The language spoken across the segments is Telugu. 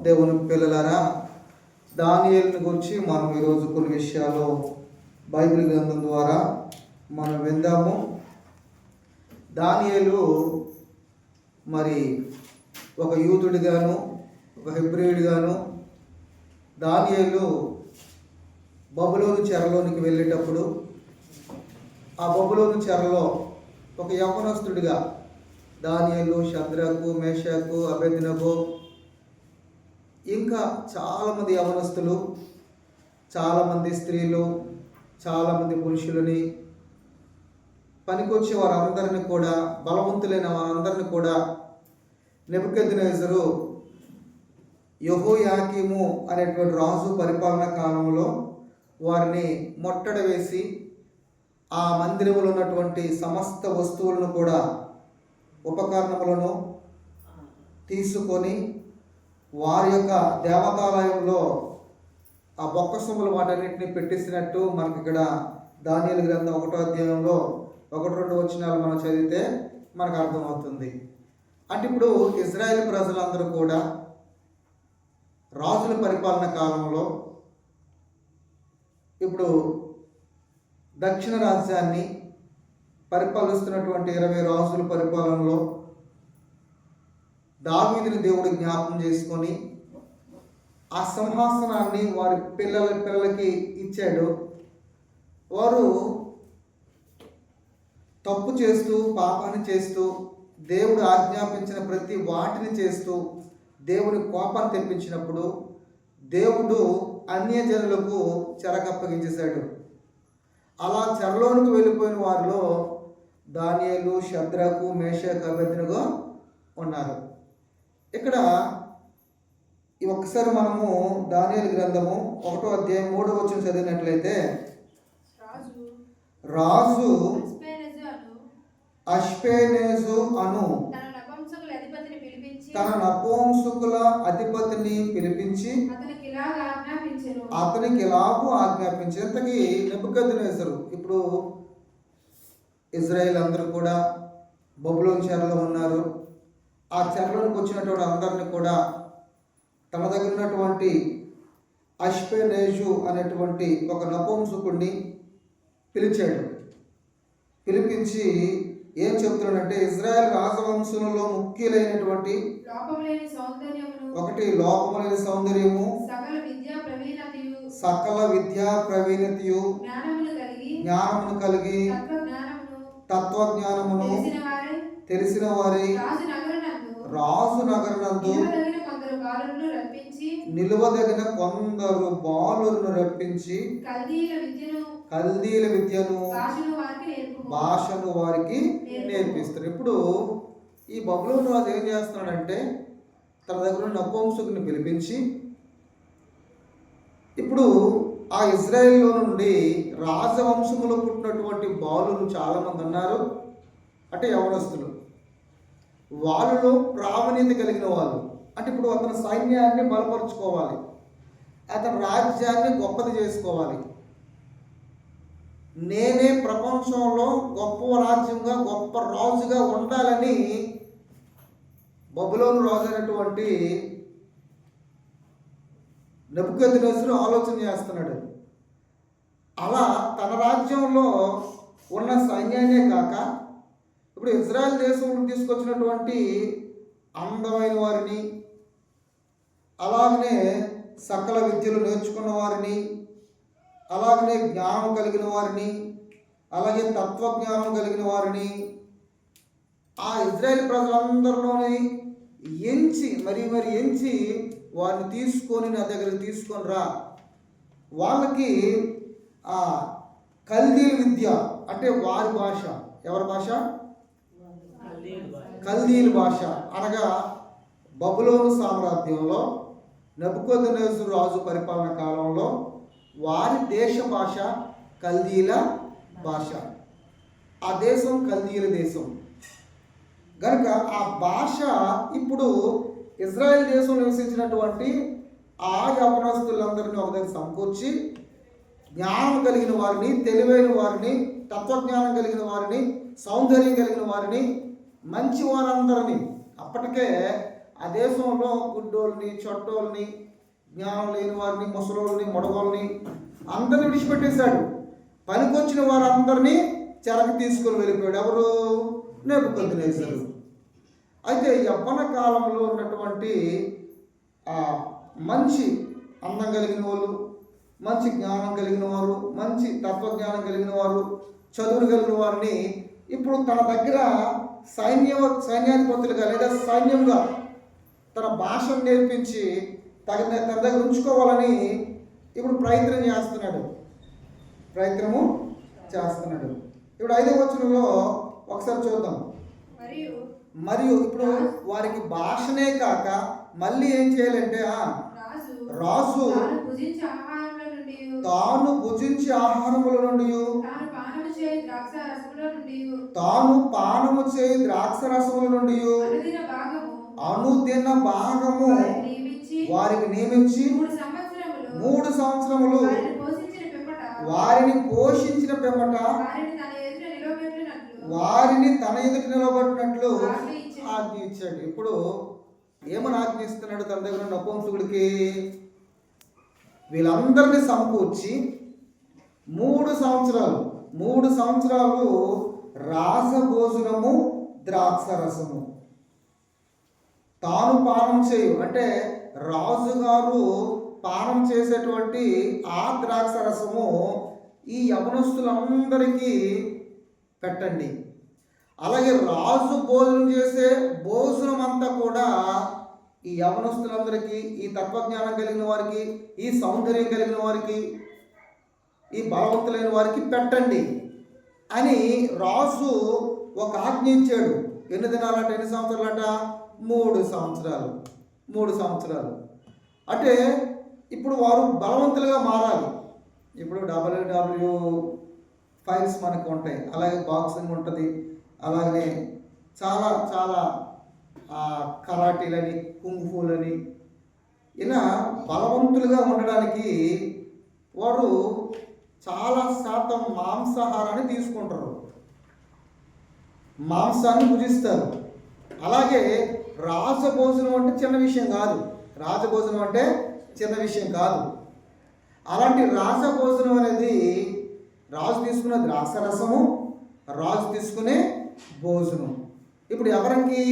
దేవుని పిల్లలారా, దానియేలుని గురించి మనం ఈరోజు కొన్ని విషయాలు బైబిల్ గ్రంథం ద్వారా మనం విందాము. దానియేలు మరి ఒక యూదుడిగాను, ఒక హెబ్రీయుడిగాను, దానియేలు బబులోను చెరలోనికి వెళ్ళేటప్పుడు ఆ బబులోను చెరలో ఒక యవనస్తుడిగా దానియేలు, షద్రకు, మేషకు, అబేద్నెగో ఇంకా చాలామంది యవనస్తులు, చాలామంది స్త్రీలు, చాలామంది పురుషులని, పనికొచ్చే వారందరినీ కూడా, బలవంతులైన వారందరినీ కూడా నెబుకద్నెజరు యెహోయాకీము అనేటువంటి రాజు పరిపాలన కాలంలో వారిని ముట్టడి వేసి ఆ మందిరంలో ఉన్నటువంటి సమస్త వస్తువులను కూడా, ఉపకరణములను తీసుకొని వారి యొక్క దేవతాలయంలో ఆ బొక్కసొమ్ములు వాటన్నిటిని పెట్టేసినట్టు మనకి ఇక్కడ దానియేలు గ్రంథం 1వ అధ్యాయంలో 1-2 వచనాలు మనం చదివితే మనకు అర్థమవుతుంది. అంటే ఇప్పుడు ఇజ్రాయెల్ ప్రజలందరూ కూడా రాజుల పరిపాలన కాలంలో ఇప్పుడు దక్షిణ రాజ్యాన్ని పరిపాలిస్తున్నటువంటి 20 రాజుల పరిపాలనలో దావీదుని దేవుడు జ్ఞాపకం చేసుకొని ఆ సింహాసనాన్ని వారి పిల్లలకి ఇచ్చాడు. వారు తప్పు చేస్తూ, పాపాన్ని చేస్తూ, దేవుడు ఆజ్ఞాపించిన ప్రతి వాటిని చేస్తూ దేవుని కోపాన్ని తెప్పించినప్పుడు దేవుడు అన్యజనులకు చెరకప్పగించేశాడు. అలా చెరలోనికి వెళ్ళిపోయిన వారిలో దానియేలు, షద్రకు, మేషకు, అబేద్నెగో ఉన్నారు. ఇక్కడ ఒక్కసారి మనము దానియేలు గ్రంథము 1వ అధ్యాయం 3వ వచనం చదివినట్లయితే, రాజు అష్పెనెజు అను తన నపుంసకుల అధిపతిని పిలిపించి అతనికి ఇలాగూ ఆజ్ఞాపించి. ఇంతకీ నెబుకద్నెజరు ఇప్పుడు ఇజ్రాయేల్ అందరూ కూడా బబులోను చెరలో ఉన్నారు. ఆ చెరలోనికి వచ్చినటువంటి అందరిని కూడా తన దగ్గర ఉన్నటువంటి అష్పెనెజు అనేటువంటి ఒక నపుంసకుడిని పిలిచాడు. పిలిపించి ఏం చెప్తున్నాడంటే, ఇజ్రాయెల్ రాజవంశంలో ముఖ్యులైనటువంటి ఒకటి లోపము లేని సౌందర్యము, సకల విద్యా ప్రవీణతయు, జ్ఞానమును కలిగి తత్వజ్ఞానమును తెలిసిన వారి రాజు నగరనందు నిలువదగిన కొందరు బాలులను రప్పించి కల్దీల విద్యను, భాషను వారికి నేర్పిస్తారు. ఇప్పుడు ఈ బబులోను రాజు ఏం చేస్తున్నాడంటే, తన దగ్గర ఉన్న నపుంసకుని పిలిపించి, ఇప్పుడు ఆ ఇజ్రాయెల్లో నుండి రాజవంశములో పుట్టినటువంటి బాలులు చాలామంది ఉన్నారు. అంటే యవనస్తులు, వాళ్ళలో ప్రావీణ్యత కలిగిన వాళ్ళు. అంటే ఇప్పుడు అతని సైన్యాన్ని బలపరుచుకోవాలి, అతని రాజ్యాన్ని గొప్పది చేసుకోవాలి. నేనే ప్రపంచంలో గొప్ప రాజ్యంగా, గొప్ప రాజుగా ఉండాలని బబులోను రాజు అయినటువంటి నెబుకద్నెజరు ఆలోచన చేస్తున్నాడు. అలా తన రాజ్యంలో ఉన్న సైన్యాన్నే కాక, ఇప్పుడు ఇజ్రాయెల్ దేశంలో తీసుకొచ్చినటువంటి అందమైన వారిని, అలాగనే సకల విద్యలు నేర్చుకున్న వారిని, అలాగనే జ్ఞానం కలిగిన వారిని, అలాగే తత్వజ్ఞానం కలిగిన వారిని ఆ ఇజ్రాయెల్ ప్రజలందరిలోని ఎంచి మరి ఎంచి వారిని తీసుకొని నా దగ్గరికి తీసుకొని రా. వాళ్ళకి ఆ కల్దీల విద్య అంటే వారి భాష, ఎవరి భాష? కల్దీల భాష. అనగా బబులోను సామ్రాజ్యంలో నెబుకద్నెజరు రాజు పరిపాలన కాలంలో వారి దేశ భాష కల్దీల భాష. ఆ దేశం కల్దీల దేశం కనుక ఆ భాష ఇప్పుడు ఇజ్రాయెల్ దేశంలో నివసించినటువంటి ఆ యవనస్తులందరినీ ఒక దగ్గర సమకూర్చి, జ్ఞానం కలిగిన వారిని, తెలివైన వారిని, తత్వజ్ఞానం కలిగిన వారిని, సౌందర్యం కలిగిన వారిని, మంచి వారందరినీ, అప్పటికే ఆ దేశంలో గుడ్డోళ్ళని, చొట్టోళ్ళని, జ్ఞానం లేని వారిని, ముసలోళ్ళని, మొడగోళ్ళని అందరిని విడిచిపెట్టేశాడు. పనికొచ్చిన వారందరినీ చెరకు తీసుకొని వెళ్ళిపోయాడు. ఎవరు? నెబుకద్నెజరు. అయితే యవ్వన కాలంలో ఉన్నటువంటి మంచి అందం కలిగిన వాళ్ళు, మంచి జ్ఞానం కలిగిన వారు, మంచి తత్వజ్ఞానం కలిగిన వారు, చదువులు కలిగిన వారిని ఇప్పుడు తన దగ్గర సైన్యాధిపతులుగా లేదా సైన్యంగా తన భాషను నేర్పించి తన దగ్గర ఉంచుకోవాలని ఇప్పుడు ప్రయత్నము చేస్తున్నాడు. ఇప్పుడు 5వ వచనంలో ఒకసారి చూద్దాం. మరియు ఇప్పుడు వారికి భాషనే కాక మళ్ళీ ఏం చేయాలంటే రాజు తాను భుజించే ఆహారముల నుండి, తాను పానము చేయి ద్రాక్ష రసముల నుండి అనుదిన భాగము వారికి నియమించి 3 సంవత్సరములు వారిని పోషించిన పిమ్మట వారిని తన ఎదుట నిలబడినట్లు ఆజ్ఞ ఇచ్చాడు. ఇప్పుడు ఏమని ఆజ్ఞ ఇస్తున్నాడు తన దగ్గర నపుంసకుడికి? వీళ్ళందరినీ సమకూర్చి 3 సంవత్సరాలు రాసభోజనము ద్రాక్షరసము తాను పానం చేయు, అంటే రాజుగారు పానం చేసేటువంటి ఆ ద్రాక్షరసము ఈ యవనస్తులందరికీ పెట్టండి. అలాగే రాజు భోజనం చేసే భోజనం అంతా కూడా ఈ యవనస్తులందరికీ, ఈ తత్వజ్ఞానం కలిగిన వారికి, ఈ సౌందర్యం కలిగిన వారికి, ఈ బలవంతులైన వారికి పెట్టండి అని రాజు ఒక ఆజ్ఞ ఇచ్చాడు. ఎన్ని దినాలంట? ఎన్ని సంవత్సరాలంట? 3 సంవత్సరాలు. 3 సంవత్సరాలు అంటే ఇప్పుడు వారు బలవంతులుగా మారాలి. ఇప్పుడు WW ఫైల్స్ మనకు ఉంటాయి, అలాగే బాక్సింగ్ ఉంటుంది, అలాగే చాలా చాలా కరాటీలని, కుంగ్ఫూలని, ఇలా బలవంతులుగా ఉండడానికి వారు చాలా శాతం మాంసాహారాన్ని తీసుకుంటారు, మాంసాన్ని భుజిస్తారు. అలాగే రాజభోజనం అంటే చిన్న విషయం కాదు. అలాంటి రాజభోజనం అనేది రాజు తీసుకునే ద్రాక్షరసము, రాజు తీసుకునే భోజనం. ఇప్పుడు ఎవరికి?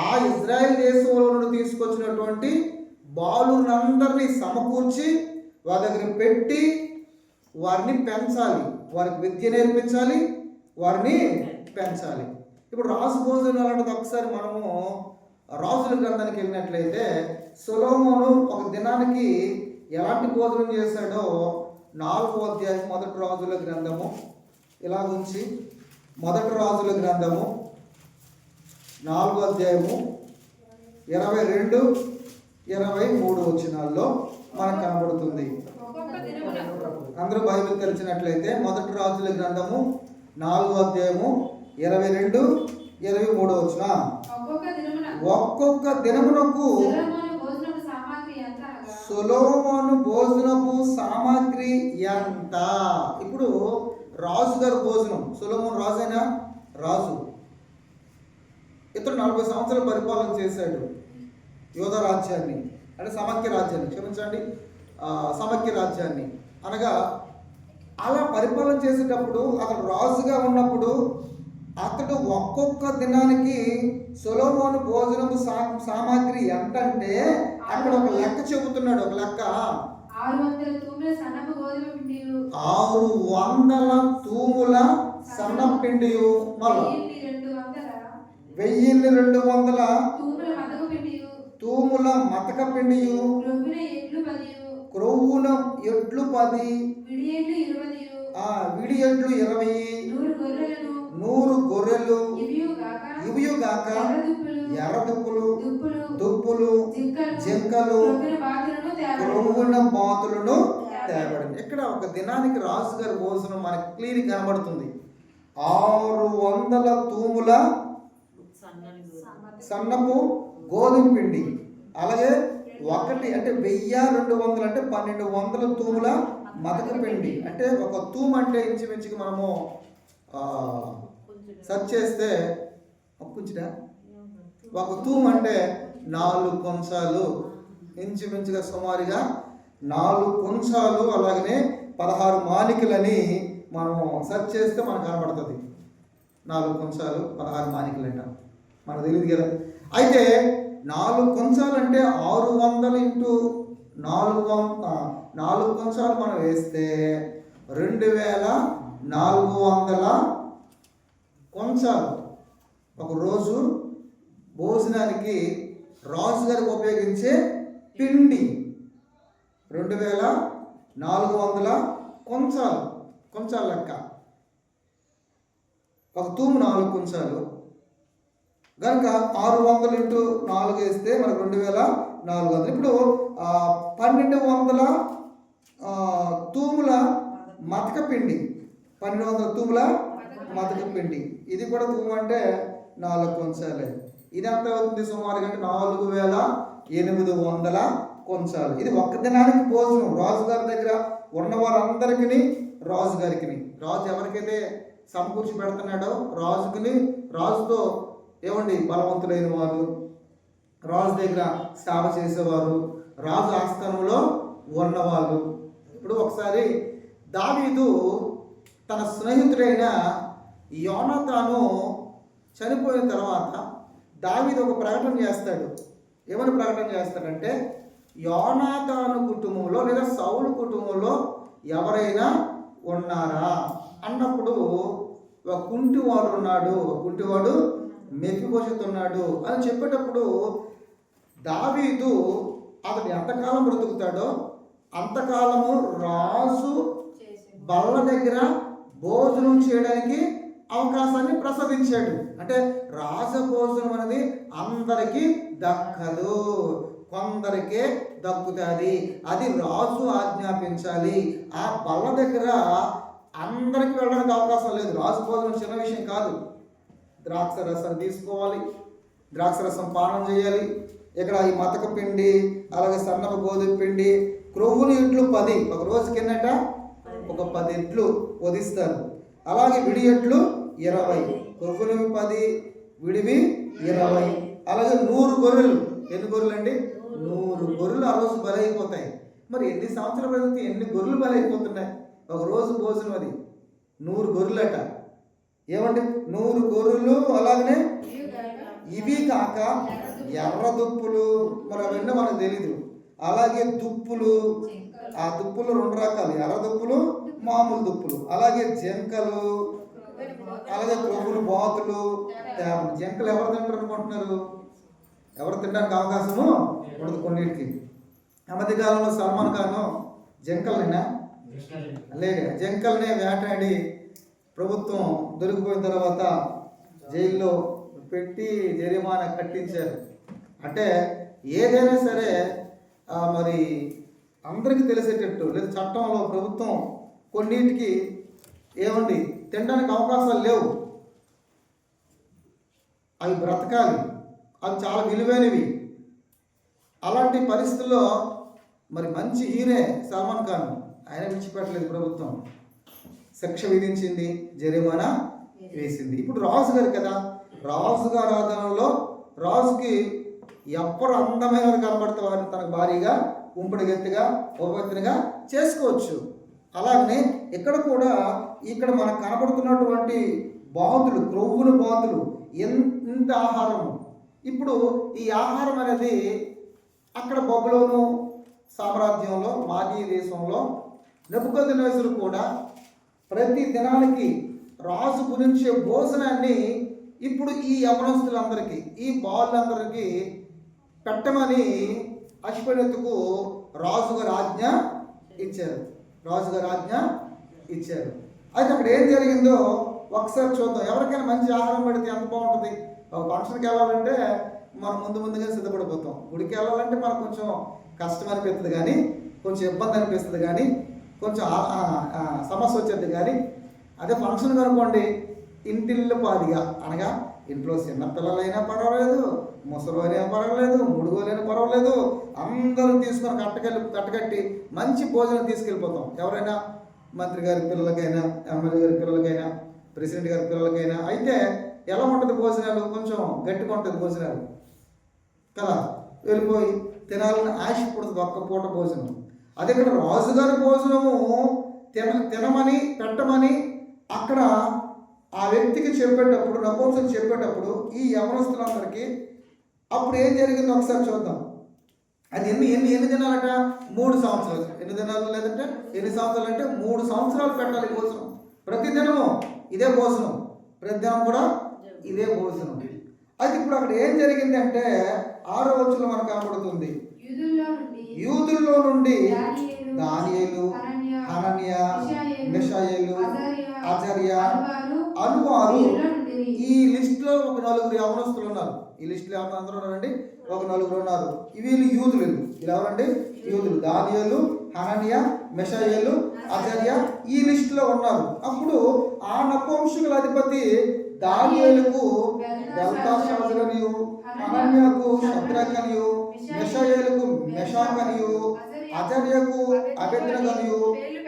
ఆ ఇజ్రాయెల్ దేశంలో నుండి తీసుకొచ్చినటువంటి బాలునందరినీ సమకూర్చి వారి దగ్గర పెట్టి వారిని పెంచాలి, వారికి విద్య నేర్పించాలి, వారిని పెంచాలి. ఇప్పుడు రాజు భోజనం అలాంటిది ఒకసారి మనము రాజుల గ్రంథానికి వెళ్ళినట్లయితే సొలొమోను ఒక దినానికి ఎలాంటి భోజనం చేశాడో 4వ అధ్యాయం 1 రాజుల గ్రంథము ఇలా ఉంచి 1 రాజుల గ్రంథము 4వ అధ్యాయము 22-23 వచనాల్లో మనకు కనబడుతుంది. అందరూ బైబిల్ తెరిచినట్లయితే 1 రాజుల గ్రంథము 4వ అధ్యాయము 22-23 వచన. ఒక్కొక్క దినమునకు సొలొమోను భోజనపు సామాగ్రి ఎంత? ఇప్పుడు రాజు గారు భోజనం, సొలొమోను రాజైనా రాజు, ఇతను 40 సంవత్సరాలు పరిపాలన చేశాడు యోధా రాజ్యాన్ని, అంటే సమాఖ్య రాజ్యాన్ని అనగా అలా పరిపాలన చేసేటప్పుడు అతడు రాజుగా ఉన్నప్పుడు అతడు ఒక్కొక్క దినానికి సొలొమోను భోజనపు సామాగ్రి ఎంత అంటే అక్కడ ఒక లెక్క చెబుతున్నాడు. ఒక లెక్క 600 తూముల సన్నపిండి, 1200 తూముల మతక పిండి, క్రొవ్వున ఎడ్లు 10, విడి ఎడ్లు 20, 100 గొర్రెలు, ఇవియుగాక ఎర్రదుప్పులు, దుప్పులు, జింకలు, క్రొవ్వున బాతులను తేబడింది. ఇక్కడ ఒక దినానికి రాజు గారి భోజనం మనకి క్లియర్ కనబడుతుంది. 600 తూముల సన్నపు గోధుమ పిండి, అలాగే 1 అంటే 1200 అంటే 1200 తూముల మతక పిండి. అంటే ఒక తూము అంటే ఇంచుమించుగా మనము సెర్చ్ చేస్తే ఒక తూము అంటే 4 కొంచాలు, ఇంచుమించుగా సుమారుగా 4 కొంచాలు, అలాగనే 16 మానికలని మనం సెర్చ్ చేస్తే మనకు కనబడుతుంది. 4 కొంచాలు 16 మానికలు అంట, మనకు తెలియదు కదా. అయితే 4 కొంచాలు అంటే 600 ఇంటూ 4 కొంచాలు మనం వేస్తే 2400 కొంచాలు ఒక రోజు భోజనానికి రాజుగారికి ఉపయోగించే పిండి. 2400 కొంచాలు లెక్క. ఒక తూము 4 కొంచాలు కనుక 600 ఇంటూ 4 వేస్తే మనకు 2400. ఇప్పుడు 1200 తూముల మతక పిండి, 1200 తూముల మతక పిండి. ఇది కూడా తూము అంటే 4 కొంచాలే. ఇది ఎంత అవుతుంది? సుమారుగా 4800 కొంచాలు. ఇది ఒక్క దినానికి భోజనం రాజుగారి దగ్గర ఉన్న వారందరికీ. రాజు ఎవరికైతే సమకూర్చి పెడుతున్నాడో రాజుతో ఏమండి బలవంతులైన వారు, రాజు దగ్గర సేవ చేసేవారు, రాజు ఆస్థానంలో ఉన్నవాళ్ళు. ఇప్పుడు ఒకసారి దావీదు తన స్నేహితుడైన యోనాతాను చనిపోయిన తర్వాత దావీదు ఒక ప్రకటన చేస్తాడు. ఏమని ప్రకటన చేస్తాడంటే, యోనాతాను కుటుంబంలో లేదా సౌలు కుటుంబంలో ఎవరైనా ఉన్నారా అన్నప్పుడు ఒక కుంటివాడు ఉన్నాడు, ఒక కుంటివాడు మెఫీబోషెతు ఉన్నాడు అని చెప్పేటప్పుడు దావీదు అతడు ఎంతకాలం బ్రతుకుతాడో అంతకాలము రాజు బల్ల దగ్గర భోజనం చేయడానికి అవకాశాన్ని ప్రసాదించాడు. అంటే రాజభోజనం అనేది అందరికీ దక్కదు, కొందరికే దక్కుతుంది. అది రాజు ఆజ్ఞాపించాలి. ఆ బల్ల దగ్గర అందరికి వెళ్ళడానికి అవకాశం లేదు. రాజు భోజనం చిన్న విషయం కాదు. ద్రాక్ష రసం తీసుకోవాలి, ద్రాక్ష రసం పానం చేయాలి. ఇక్కడ ఈ మతక పిండి, అలాగే సన్నపు గోధుమ పిండి, క్రొవ్వులు ఎడ్లు 10, ఒక రోజు కిందట ఒక 10 ఎడ్లు వధిస్తారు. అలాగే విడి ఎడ్లు 20, క్రొవ్వులు 10, విడివి 20. అలాగే 100 గొర్రెలు. ఎన్ని గొర్రెలు అండి? 100 గొర్రెలు ఆ రోజు బలైపోతాయి. మరి ఎన్ని సంవత్సరాల ప్రతి ఎన్ని గొర్రెలు బలైపోతున్నాయి? ఒక రోజు భోజనం అది 100 గొర్రెలట. ఏమండి 100 గొర్రెలు. అలాగనే ఇవి కాక ఎర్ర దుప్పులు, మరి అవన్నీ మనకు తెలీదు. అలాగే దుప్పులు, ఆ దుప్పులు 2 రకాలు, ఎర్ర దుప్పులు, మామూలు దుప్పులు. అలాగే జంకలు, అలాగే క్రొవ్వులు, బాతులు. జంకలు ఎవరు తింటారు అనుకుంటున్నారు? ఎవరు తినడానికి అవకాశము ఉండదు కొన్నిటికి. ఆ మధ్యకాలంలో సల్మాన్ ఖాన్ జంకల్నేనా లేదు, జంకల్నే వేటాడి ప్రభుత్వం దొరికిపోయిన తర్వాత జైల్లో పెట్టి జరిమానా కట్టించారు. అంటే ఏదైనా సరే మరి అందరికీ తెలిసేటట్టు లేదా చట్టంలో ప్రభుత్వం కొన్నిటికి ఏమండి తినడానికి అవకాశాలు లేవు, అవి బ్రతకాలి, అవి చాలా విలువైనవి. అలాంటి పరిస్థితుల్లో మరి మంచి హీరే సల్మాన్ ఖాన్, ఆయన విడిచిపెట్టలేదు. ప్రభుత్వం శిక్ష విధించింది, జరిమానా వేసింది. ఇప్పుడు రాజుగారు కదా, రాజుగారి ఆధారంలో రాజుకి ఎవరు అందమైన కనబడితే వారిని తనకు భారీగా ఉంపుడు గట్టిగా ఉపవెత్తనగా చేసుకోవచ్చు. అలాగనే ఇక్కడ కూడా ఇక్కడ మనకు కనబడుతున్నటువంటి బాతులు, క్రొవ్వులు బాతులు, ఎంత ఆహారము. ఇప్పుడు ఈ ఆహారం అనేది అక్కడ బబులోను సామ్రాజ్యంలో, మాదీ దేశంలో నెబుకద్నెజరు కూడా ప్రతి దినానికి రాజు గురించే భోజనాన్ని ఇప్పుడు ఈ యవనస్తులందరికీ, ఈ బాలులందరికీ పెట్టమని అశ్వనెతుకు రాజుగారు ఆజ్ఞ ఇచ్చారు. అయితే అక్కడ ఏం జరిగిందో ఒకసారి చూద్దాం. ఎవరికైనా మంచి ఆహారం పెడితే ఎంత బాగుంటుంది. ఒక ఫంక్షన్కి వెళ్ళాలంటే మనం ముందుగా సిద్ధపడిపోతాం. గుడికి వెళ్ళాలంటే మనకు కొంచెం కష్టం అనిపిస్తుంది, కానీ కొంచెం ఇబ్బంది అనిపిస్తుంది, కానీ కొంచెం సమస్య వచ్చేది. కానీ అదే ఫంక్షన్ కనుకోండి, ఇంటిల్లు పాదిగా, అనగా ఇంట్లో చిన్నపిల్లలైనా పర్వాలేదు, ముసలోనైనా పర్వాలేదు, ముడుగోలైనా పర్వాలేదు, అందరూ తీసుకొని కట్టకట్టి మంచి భోజనం తీసుకెళ్ళిపోతాం. ఎవరైనా మంత్రి గారి పిల్లలకైనా, ఎమ్మెల్యే గారి పిల్లలకైనా, ప్రెసిడెంట్ గారి పిల్లలకైనా. అయితే ఎలా ఉంటుంది భోజనాలు? కొంచెం గట్టిగా ఉంటుంది భోజనాలు. కదా, వెళ్ళిపోయి తినాలని ఆశ పుడుతుంది ఒక్క పూట భోజనం. అదే ఇక్కడ రాజుగారి భోజనము తినమని పెట్టమని అక్కడ ఆ వ్యక్తికి చెప్పేటప్పుడు, నపుంసకుడికి చెప్పేటప్పుడు ఈ యవనస్తులందరికీ అప్పుడు ఏం జరిగిందో ఒకసారి చూద్దాం. అది ఎన్ని దినాలట? 3 సంవత్సరాలు. ఎన్ని దినాలు లేదంటే ఎన్ని సంవత్సరాలు అంటే 3 సంవత్సరాలు పెట్టాలి భోజనం. ప్రతి దినము ఇదే భోజనం, ప్రతి దినం కూడా ఇదే భోజనం. అయితే ఇప్పుడు అక్కడ ఏం జరిగింది అంటే 6వ వచనంలో మనకు కనబడుతుంది, యూదుల్లో నుండి దానియేలు, హనన్య, మిషాయేలు, అజర్య అనువారు. ఈ లిస్టులో ఒక 4 యవనస్తులు ఉన్నారు. ఈ లిస్టులో అందరూ ఉన్నారండి, ఒక 4 ఉన్నారు. వీళ్ళు యూదులు. వీళ్ళు ఎవరండి? యూదులు. దానియేలు, హనన్య, మిషాయేలు, అజర్య ఈ లిస్టులో ఉన్నారు. అప్పుడు ఆ నపుంసకుల అధిపతి దానియేలుకు బెల్తషాజరునియు, హనన్యకు షద్రకనియు, మిషాయేలుకు మెషాకనియు, అజర్యకు అబేద్నెగోనియు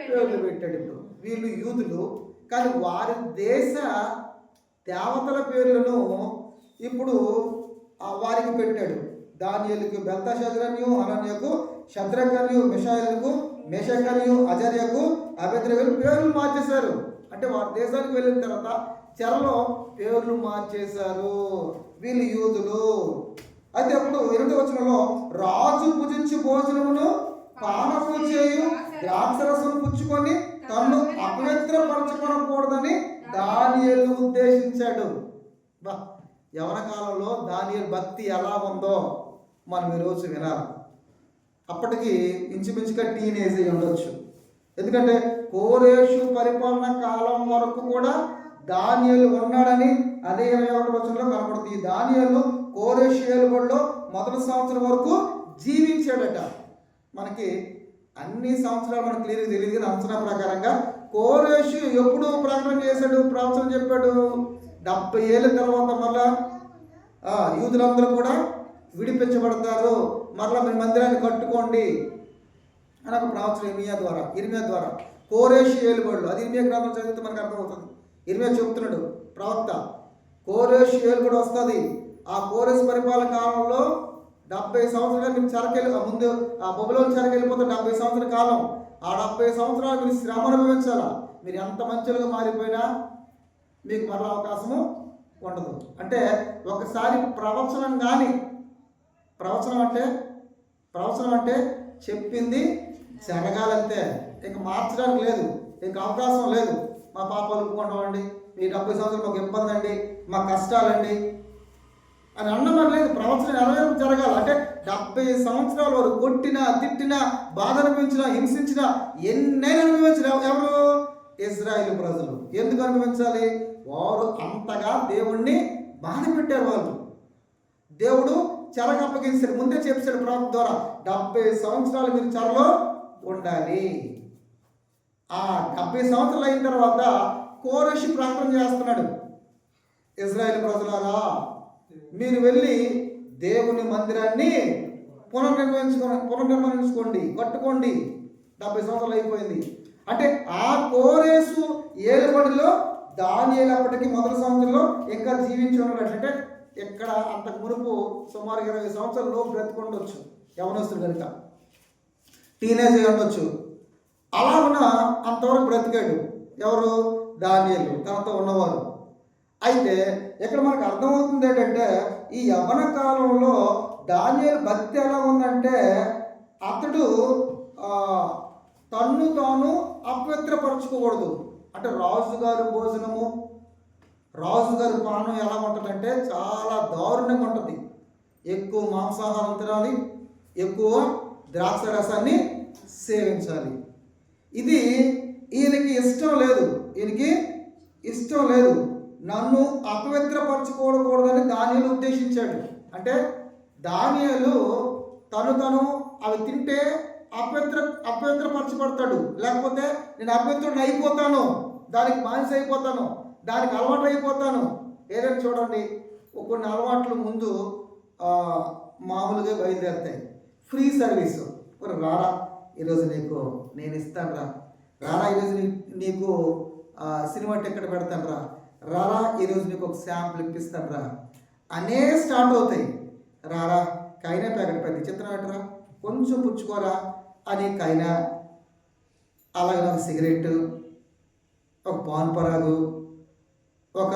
పేర్లు పెట్టాడు. ఇప్పుడు వీళ్ళు యూదులు, కానీ వారి దేశ దేవతల పేర్లను ఇప్పుడు వారికి పెట్టాడు. దానియేలుకు బెల్తషాజరునియు, హనన్యకు షద్రకనియు, మిషాయేలుకు మెషకనియు, అజర్యకు అబేద్నెగోను పేర్లు మార్చేశారు. అంటే వారి దేశానికి వెళ్ళిన తర్వాత చెరలో పేర్లు మార్చేశారు. వీళ్ళు యూదులు. అయితే అప్పుడు 8వ వచనంలో రాజు భుజించు భోజనమును పానము చేయు ద్రాక్షరసం పుచ్చుకొని తన్ను అపవిత్రపరచుకోకూడదని దానియేలు ఉద్దేశించాడు. యవన కాలంలో దానియేలు భక్తి ఎలా ఉందో మనం ఈరోజు వినాలి. అప్పటికి ఇంచుమించుగా టీనేజ్ అయి ఉండొచ్చు. ఎందుకంటే కోరేషు పరిపాలన కాలం వరకు కూడా దానియేలు ఉన్నాడని అదే 21వ వచనంలో కనబడుతుంది. దానియేలు కోరేషు ఏలుబడిలో మొదటి సంవత్సరం వరకు జీవించాడట. మనకి అన్ని సంవత్సరాలు మనకు క్లియర్గా తెలియదు, కానీ అంచనా ప్రకారంగా కోరేషు ఎప్పుడు ప్రకటన చేశాడు, ప్రవచనం చెప్పాడు? 70 ఏళ్ళ తర్వాత మళ్ళా యూదులందరూ కూడా విడిపించబడతారు, మరలా మీ మందిరాన్ని కట్టుకోండి అని ఒక ప్రవచనం ఇర్మియా ద్వారా కోరేషు ఏలుబడిలో. అది ఇర్మియా గ్రంథం చదివితే మనకు అర్థమవుతుంది. ఇర్మియా చెప్తున్నాడు ప్రవక్త, కోరేషు ఏలుబడి వస్తుంది. ఆ కోరేషు పరిపాలన కాలంలో 70 సంవత్సరాలు మీరు చెరకెళ్ళి ముందు ఆ బబులోని చెరకెళ్ళిపోతే 70 సంవత్సరాల కాలం. ఆ 70 సంవత్సరాలు మీరు శ్రమ అనుభవించాలా. మీరు ఎంత మంచిగా మారిపోయినా మీకు మరలా అవకాశము ఉండదు. అంటే ఒకసారి ప్రవచనం అంటే చెప్పింది జరగాలంతే, ఇంక మార్చడానికి లేదు, ఇంక అవకాశం లేదు. మా పాపాలు ఒప్పుకుంటామండి, మీ 70 సంవత్సరాలు మాకు ఇబ్బంది అండి, మా కష్టాలండి అని అన్నమాట లేదు. ప్రవచనం నెరవేర్పు జరగాలి. అంటే 70 సంవత్సరాల వరకు కొట్టినా, తిట్టినా, బాధ అనిపించినా, హింసించినా, ఎన్నైనా అనుభవించిన ఎవరు? ఇజ్రాయేలు ప్రజలు. ఎందుకు అనుభవించాలి? వారు అంతగా దేవుణ్ణి బాధ పెట్టారు. వాళ్ళు దేవుడు చెరకు అప్పగించాడు. ముందే చెప్పాడు ప్రవక్త ద్వారా, 70 సంవత్సరాలు మీరు చెరలో ఉండాలి. ఆ 70 సంవత్సరాలు అయిన తర్వాత కోరేషు ప్రకటన చేస్తున్నాడు, ఇజ్రాయేలు ప్రజలారా మీరు వెళ్ళి దేవుని మందిరాన్ని పునర్నిర్మించుకోండి, కట్టుకోండి. 70 సంవత్సరాలు అయిపోయింది. అంటే ఆ కోరేషు ఏలుబడిలో దానియేలు అప్పటికి మొదటి సంవత్సరంలో ఇంకా జీవించి ఉన్నాడు. అంటే ఇక్కడ అంతకు మునుపు సుమారు 20 సంవత్సరాలు బ్రతికుండొచ్చు యవనస్తుడు కనుక, టీనేజ్ అయి ఉండొచ్చు. అలా ఉన్న అంతవరకు బ్రతికాడు. ఎవరు? దానియేలు, తనతో ఉన్నవారు. అయితే ఇక్కడ మనకు అర్థమవుతుంది ఏంటంటే ఈ యవ్వన కాలంలో దానియేలు భక్తి ఎలా ఉందంటే అతడు తన్ను తాను అపవిత్రపరచుకోకూడదు. అంటే రాజుగారి భోజనము, రాజుగారి పానం ఎలా ఉంటుందంటే చాలా దారుణంగా ఉంటుంది. ఎక్కువ మాంసాహారం తినాలి, ఎక్కువ ద్రాక్ష రసాన్ని సేవించాలి. ఇది ఈయనకి ఇష్టం లేదు. నన్ను అపవిత్రపరచుకోకూడదని దానియేలు ఉద్దేశించాడు. అంటే దానియేలు తను అవి తింటే అపవిత్రపరచబడతాడు. లేకపోతే నేను అపవిత్రుడిని అయిపోతాను, దానికి బానిస అయిపోతాను, దానికి అలవాటు అయిపోతాను. ఏదైనా చూడండి, కొన్ని అలవాట్లు ముందు మామూలుగా బయలుదేరుతాయి. ఫ్రీ సర్వీస్, రారా ఈరోజు నీకు నేను ఇస్తాను రారా ఈరోజు నీకు సినిమా టికెట్ పెడతాను రారా ఈరోజు నీకు ఒక శాంపుల్ ఇప్పిస్తాను అనే స్టార్ట్ అవుతాయి. రారా కైనా ప్యాకెట్ పెద్ద చిత్రం పెట్టరా, కొంచెం పుచ్చుకోరా అని కైనా, అలాగే ఒక సిగరెట్, ఒక పాన్ పరాగు, ఒక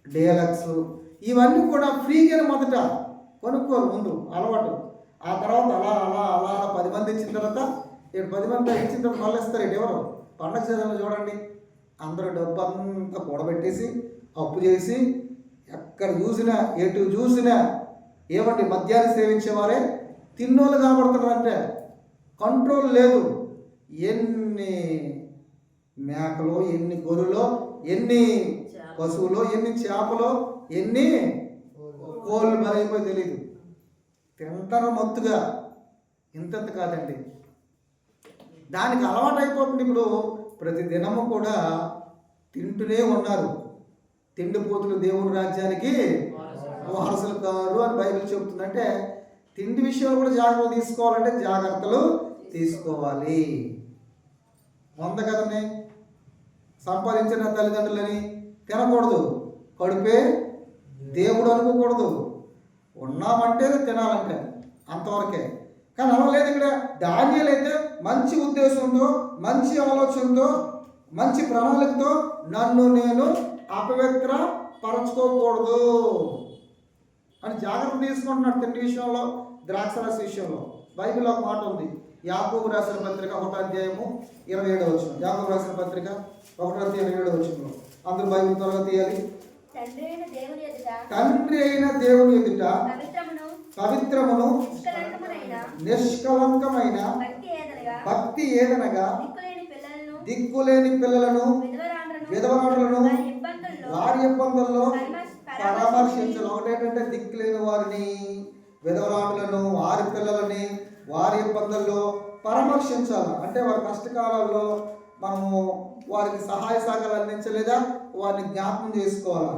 డీలక్స్, ఇవన్నీ కూడా ఫ్రీగా మొదట కొనుక్కోరు ముందు అలవాటు. ఆ తర్వాత అలా అలా అలా అలా 10 మంది ఇచ్చిన తర్వాత 10 మంది ఇచ్చిన తర్వాత మళ్ళీ ఇస్తారు. ఎవరు పండగ సీజన్లో చూడండి, అందరూ డబ్బు అంతా కూడబెట్టేసి అప్పు చేసి ఎక్కడ చూసినా ఎటు చూసినా ఏమండి మద్యాన్ని సేవించేవారే తిన్నోళ్ళు కనబడుతున్నారంటే కంట్రోల్ లేదు. ఎన్ని మేకలు, ఎన్ని గొర్రెలు, ఎన్ని పశువులు, ఎన్ని చేపలు, ఎన్ని కోళ్ళు బలైపోయి తెలియదు. తింటారు మత్తుగా, ఇంతంత కాదండి. దానికి అలవాటు అయిపోతుంది. ఇప్పుడు ప్రతి దినము కూడా తింటూనే ఉన్నారు. తిండిపోతులు దేవుని రాజ్యానికి వారసులు కారు అని బైబిల్ చెబుతుంది. అంటే తిండి విషయంలో కూడా జాగ్రత్తలు తీసుకోవాలంటే జాగ్రత్తలు తీసుకోవాలి. వంద కదనే సంపాదించిన తల్లిదండ్రులని తినకూడదు, కడుపే దేవుడు అనుకోకూడదు. ఉన్నామంటే తినాలంటే అంతవరకే. కానీ అలా లేదు. ఇక్కడ దానియేలు అయితే మంచి ఉద్దేశంతో, మంచి ఆలోచనతో, మంచి ప్రణాళికతో నన్ను నేను అపవిత్ర పరచుకోకూడదు అని జాగ్రత్త తీసుకుంటున్నాడు. తిండి విషయంలో, ద్రాక్షరస విషయంలో. బైబిల్లో ఒక మాట ఉంది, యాకోబు రాసిన పత్రిక 1:27. యాకోబు రాసిన పత్రిక 1:27. అందరూ బైబిల్ త్వరగా తీయాలి. తండ్రి అయిన దేవుని ఎదుట పవిత్రమును నిష్కలంకమైన భక్తి ఏదనగా దిక్కులేని పిల్లలను, విధవరాండ్రులను వారి ఇబ్బందుల్లో పరామర్శించాలి. ఒకటేంటంటే దిక్కులేని వారిని, విధవరాండ్రులను, వారి పిల్లలని వారి ఇబ్బందుల్లో పరామర్శించాలి. అంటే వారి కష్టకాలంలో మనము వారికి సహాయ సహకారాలు అందించలేదా వారిని జ్ఞాపకం చేసుకోవాలి.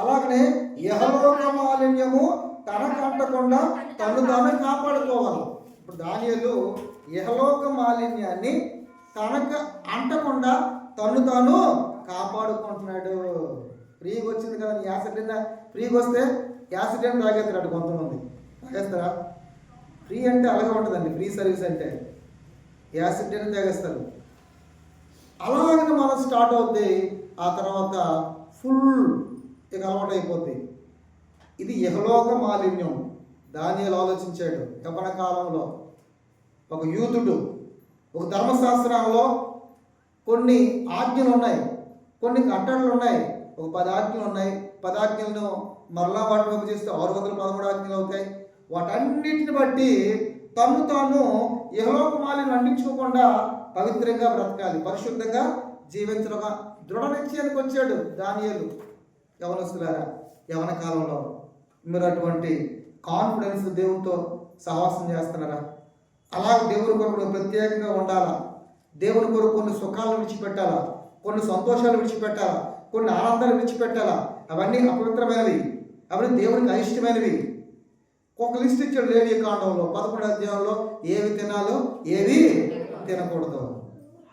అలాగనే యెహోవా మాలిన్యము తనకంటకుండా తను తాను కాపాడుకోవాలి. ఇప్పుడు దానియేలు యెహోవా మాలిన్యాన్ని తనకు అంటకుండా తను తాను కాపాడుకుంటున్నాడు. ఫ్రీగా వచ్చింది కదా, యాసిడ్ ఫ్రీగా వస్తే యాసిడ్ తాగేస్తాడు. కొంతమంది తాగేస్తారా? ఫ్రీ అంటే అలాగే ఉంటుందండి. ఫ్రీ సర్వీస్ అంటే యాసిడ్ తాగేస్తారు. అలాగనే మనం స్టార్ట్ అవుద్ది. ఆ తర్వాత ఫుల్ ఇక అలవాటు అయిపోద్ది. ఇది యెహోవా మాలిన్యం. దానియేలు ఆలోచించాడు. యవ్వన కాలంలో ఒక యూదుడు, ఒక ధర్మశాస్త్రంలో కొన్ని ఆజ్ఞలు ఉన్నాయి, కొన్ని కట్టడలు ఉన్నాయి. ఒక 10 ఆజ్ఞలు ఉన్నాయి. 10 ఆజ్ఞలను మరలా వాటిని చేస్తే 613 ఆజ్ఞలు అవుతాయి. వాటన్నిటిని బట్టి తను తాను యెహోవా మాలిన్యం అంటించుకోకుండా పవిత్రంగా బ్రతకాలి, పరిశుద్ధంగా జీవించడం దృఢ నిశ్చయానికి వచ్చాడు దానియేలు. యవనస్తులారా, యవన కాలంలో మీరు అటువంటి కాన్ఫిడెన్స్ దేవునితో సహవాసం చేస్తున్నారా? అలాగే దేవుని కొరకు ప్రత్యేకంగా ఉండాలా. దేవుని కొరకు కొన్ని సుఖాలను విడిచిపెట్టాలా, కొన్ని సంతోషాలు విడిచిపెట్టాలా, కొన్ని ఆనందాలు విడిచిపెట్టాలా. అవన్నీ అపవిత్రమైనవి, అవన్నీ దేవునికి అయిష్టమైనవి. ఒక లిస్ట్ ఇచ్చాడు లేవి కాండంలో 11వ అధ్యాయంలో ఏవి తినాలో ఏవి తినకూడదు.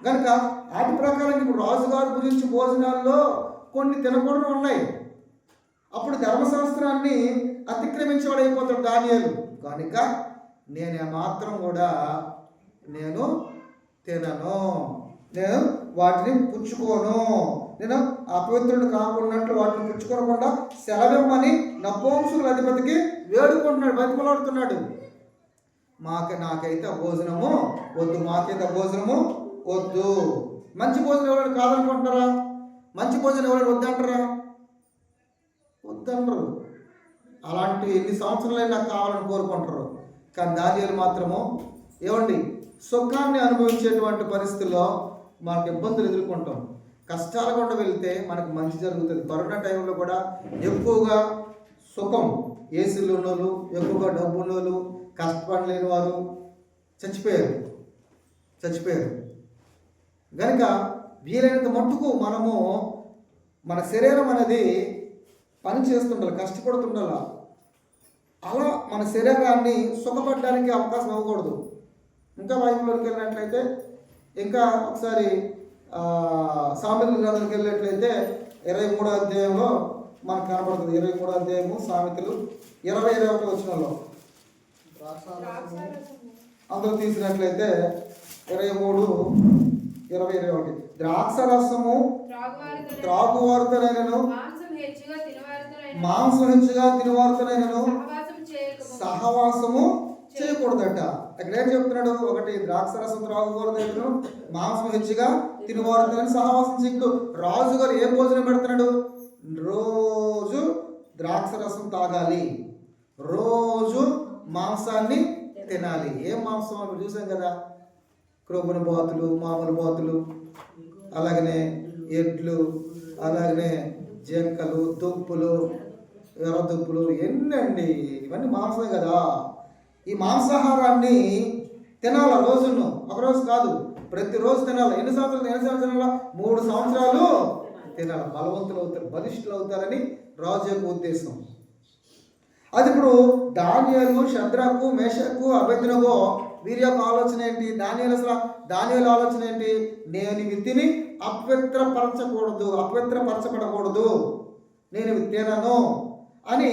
కనుక వాటి ప్రకారం ఇప్పుడు రాజుగారు గురించి భోజనాల్లో కొన్ని తినకూడదు ఉన్నాయి. అప్పుడు ధర్మశాస్త్రాన్ని అతిక్రమించేవాడు అయిపోతాడు దానియేలు. కనుక నేను మాత్రం కూడా నేను తినను, నేను వాటిని పుచ్చుకోను, నేను అపవిత్రుడు కాకున్నట్లు వాటిని పుచ్చుకోకుండా సెలవిమ్మని నపుంసకుల అధిపతికి వేడుకుంటున్నాడు, బతిమలాడుతున్నాడు. నాకైతే భోజనము వద్దు, మాకైతే భోజనము వద్దు. మంచి భోజనం ఎవరైనా కాదనుకుంటారా? మంచి భోజనం ఎవరైనా వద్దంటారా? వద్దనరు. అలాంటి ఎన్ని సంవత్సరాలైనా నాకు కావాలని కోరుకుంటారు. కానీ దానియేలు మాత్రము ఏమండి సుఖాన్ని అనుభవించేటువంటి పరిస్థితుల్లో మనకు ఇబ్బందులు ఎదుర్కొంటాం. కష్టాల గుండా వెళ్తే మనకు మంచి జరుగుతుంది. కరోనా టైంలో కూడా ఎక్కువగా సుఖం, ఏసీలు ఉన్నోళ్ళు, ఎక్కువగా డబ్బు ఉన్నోళ్ళు, కష్టపడలేని వారు చచ్చిపోయారు. కనుక వీలైనంత మట్టుకు మనము మన శరీరం అనేది పని చేస్తుండాలి, కష్టపడుతుండాలి. అలా మన శరీరాన్ని సుఖపడడానికి అవకాశం ఇవ్వకూడదు. ఇంకా బైబిల్లోకి వెళ్ళినట్లయితే, ఇంకా ఒకసారి సామెతల గ్రంథంలోకి వెళ్ళినట్లయితే 23వ అధ్యాయంలో మనకు కనబడుతుంది. 23వ అధ్యాయము సామెతలు 20-21 వచనంలో అందరూ తీసినట్లయితే 23:20-21 ద్రాక్ష రసము త్రాగువారితోనైనను మాంసం హెచ్చుగా తినువారితోనైనను సహవాసము చేయకూడదట. అక్కడ ఏం చెప్తున్నాడు? ఒకటి ద్రాక్ష రసం త్రాగువారితోనైనను మాంసం హెచ్చుగా తినువారితోనైనా సహవాసం చేయకూడదు. రాజు గారు ఏం భోజనం పెడుతున్నాడు? రోజు ద్రాక్ష రసం తాగాలి, రోజు మాంసాన్ని తినాలి. ఏం మాంసం అని చూసాం కదా, క్రొవ్వున బాతులు, మామూలు బాతులు, అలాగనే ఎడ్లు, అలాగనే జింకలు, దుప్పులు, ఎర్ర దుప్పులు, ఎన్నండి ఇవన్నీ మాంసమే కదా. ఈ మాంసాహారాన్ని తినాలి రోజును, ఒకరోజు కాదు, ప్రతిరోజు తినాలి. ఎన్ని సంవత్సరాలు? 3 సంవత్సరాలు తినాలి. బలవంతులు అవుతారు, బలిష్ఠులు అవుతారని రాజు యొక్క ఉద్దేశం. అది ఇప్పుడు దానియేలు, షద్రకు, మేషకు, అబేద్నెగో వీరి యొక్క ఆలోచన ఏంటి? దానియేలు ఆలోచన ఏంటి? నేను విత్తిని అపవిత్రపరచబడకూడదు, నేను ఇవి తినను అని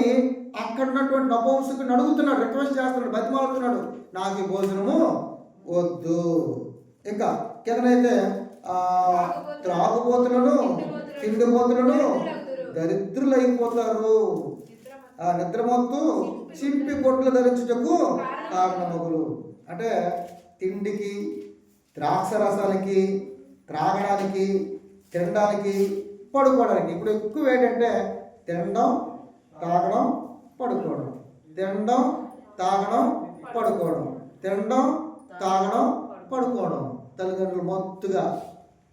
అక్కడ ఉన్నటువంటి నపుంసకుడిని అడుగుతున్నాడు, రిక్వెస్ట్ చేస్తున్నాడు, బతిమాలుతున్నాడు, నాకు ఈ భోజనము వద్దు. ఇంకా కిందనైతే త్రాగుబోతులను, తిండిపోతులను దరిద్రులు అయిపోతారు, నిద్రమొత్తు చింపి కొట్లు ధరించుటకు కారణమగులు. అంటే తిండికి, ద్రాక్ష రసాలకి, త్రాగడానికి, తినడానికి, పడుకోవడానికి. ఇప్పుడు ఎక్కువ ఏంటంటే తినడం, తాగడం, పడుకోవడం, తినడం, తాగడం, పడుకోవడం, తినడం, తాగడం, పడుకోవడం. తల్లిదండ్రులు మొత్తుగా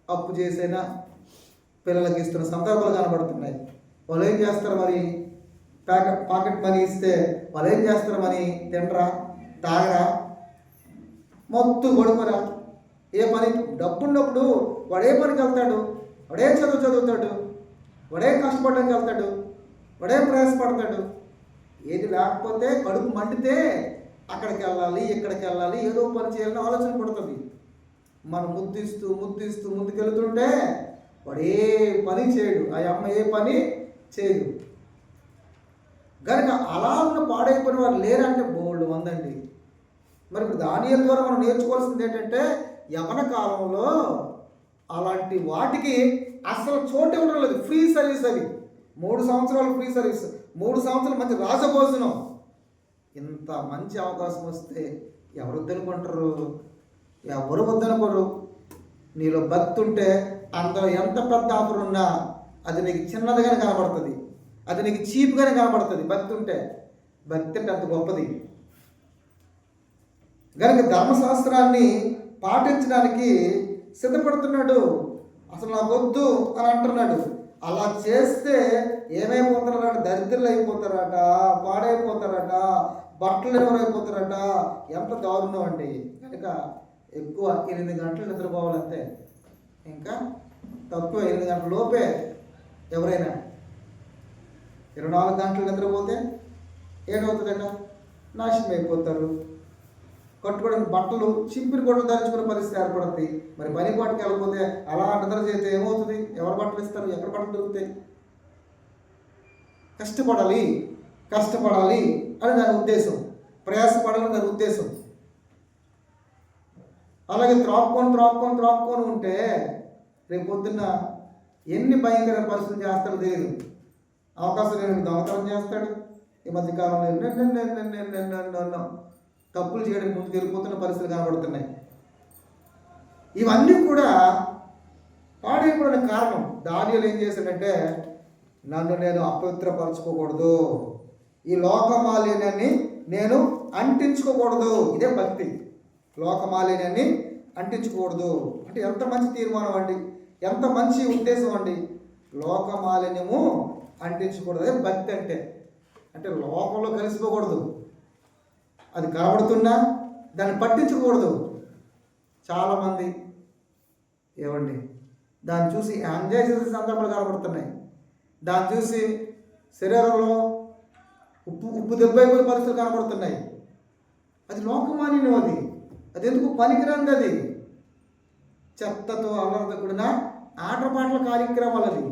అప్పు చేసైనా పిల్లలకి ఇస్తున్న సందర్భాలు కనబడుతున్నాయి. వాళ్ళు ఏం చేస్తారు మరి? పాకెట్ మనీ ఇస్తే వాళ్ళు ఏం చేస్తారు? మరి తినరా, తాగరా, మొత్తం గొడవరా. ఏ పని డబ్బున్నప్పుడు వాడు ఏ పనికి వెళ్తాడు? వాడే చదువుతాడు, వాడే కష్టపడడానికి వెళ్తాడు, వాడే ప్రయాసపడతాడు. ఏది లేకపోతే కడుపు మండితే అక్కడికి వెళ్ళాలి, ఇక్కడికి వెళ్ళాలి, ఏదో పని చేయాలని ఆలోచన పడుతుంది. మనం ముద్దిస్తూ ముందుకెళ్తుంటే వాడు ఏ పని చేయడు, ఆ అమ్మ ఏ పని చేయదు. కనుక అలా ఉన్న పాడైపోయిన వారు లేరంటే బోల్డ్ మందండి. మరి ఇప్పుడు దానియేలు ద్వారా మనం నేర్చుకోవాల్సింది ఏంటంటే, యవన కాలంలో అలాంటి వాటికి అసలు చోటు ఇవ్వడం లేదు. ఫ్రీ సర్వీస్ అవి. 3 సంవత్సరాలు ఫ్రీ సర్వీస్, 3 సంవత్సరాలు మంచి రాజభోజనం. ఇంత మంచి అవకాశం వస్తే ఎవరు వద్దనుకుంటారు? ఎవరు వద్దనుకోరు. నీలో భక్తి ఉంటే అందులో ఎంత పెద్ద ఆఫర్ ఉన్నా అది నీకు చిన్నదిగానే కనబడుతుంది, అది నీకు చీప్గానే కనబడుతుంది. భక్తి ఉంటే, భక్తి అంటే అంత గొప్పది. కనుక ధర్మశాస్త్రాన్ని పాటించడానికి సిద్ధపడుతున్నాడు. అసలు నాకు వద్దు అని అంటున్నాడు. అలా చేస్తే ఏమైపోతారట? దరిద్రులు అయిపోతారట, పాడైపోతారట, బట్టలు ఎవరైపోతారట. ఎంత దారుణం అండి. కనుక ఎక్కువ 8 గంటలు నిద్రపోవాలంతే, ఇంకా తక్కువ 8 గంటల లోపే. ఎవరైనా 24 గంటలు నిద్రపోతే ఏమవుతుందట? నాశనం అయిపోతారు. కట్టుకోవడానికి బట్టలు చింపిరి గొడవలు ధరించుకునే పరిస్థితి ఏర్పడుతుంది. మరి పని పాటికి వెళ్ళకపోతే అలా నిద్ర చేస్తే ఏమవుతుంది? ఎవరు బట్టలు ఇస్తారు? ఎక్కడ బట్టలు దొరుకుతాయి? కష్టపడాలి అని దాని ఉద్దేశం, ప్రయాసపడాలని దాని ఉద్దేశం. అలాగే త్రాక్కొని ఉంటే రేపు పొద్దున్న ఎన్ని భయంకర పరిస్థితులు చేస్తాడో తెలియదు. అవకాశం లేని దొంగతనం చేస్తాడు. ఈ మధ్యకాలంలో ఎన్నెన్నెన్నెన్నెన్నెన్నెన్నెన్నో తప్పులు చేయడానికి ముందుకు వెళ్ళిపోతున్న పరిస్థితులు కనబడుతున్నాయి. ఇవన్నీ కూడా పాడైపోవడానికి కారణం. దానియేలు ఏం చేశాడంటే, నన్ను నేను అపవిత్రపరచుకోకూడదు, ఈ లోకమాలిన్యాన్ని నేను అంటించుకోకూడదు. ఇదే భక్తి. లోకమాలిన్యాన్ని అంటించుకోకూడదు అంటే ఎంత మంచి తీర్మానం అండి, ఎంత మంచి ఉద్దేశం అండి. లోకమాలిన్యము అంటించకూడదు, అదే భక్తి అంటే. అంటే లోకంలో కలిసిపోకూడదు, అది కనబడుతున్నా దాన్ని పట్టించకూడదు. చాలామంది ఏమండి దాన్ని చూసి ఎంజాయ్ చేసే సందర్భాలు కనబడుతున్నాయి. దాన్ని చూసి శరీరంలో ఉప్పు దెబ్బైపోయే పరిస్థితులు కనబడుతున్నాయి. అది లోకమాలిన్యం, అది ఎందుకు పనికిరంది. అది చెత్తతో అల్లరితో కూడిన ఆటపాటల కార్యక్రమాలు. అది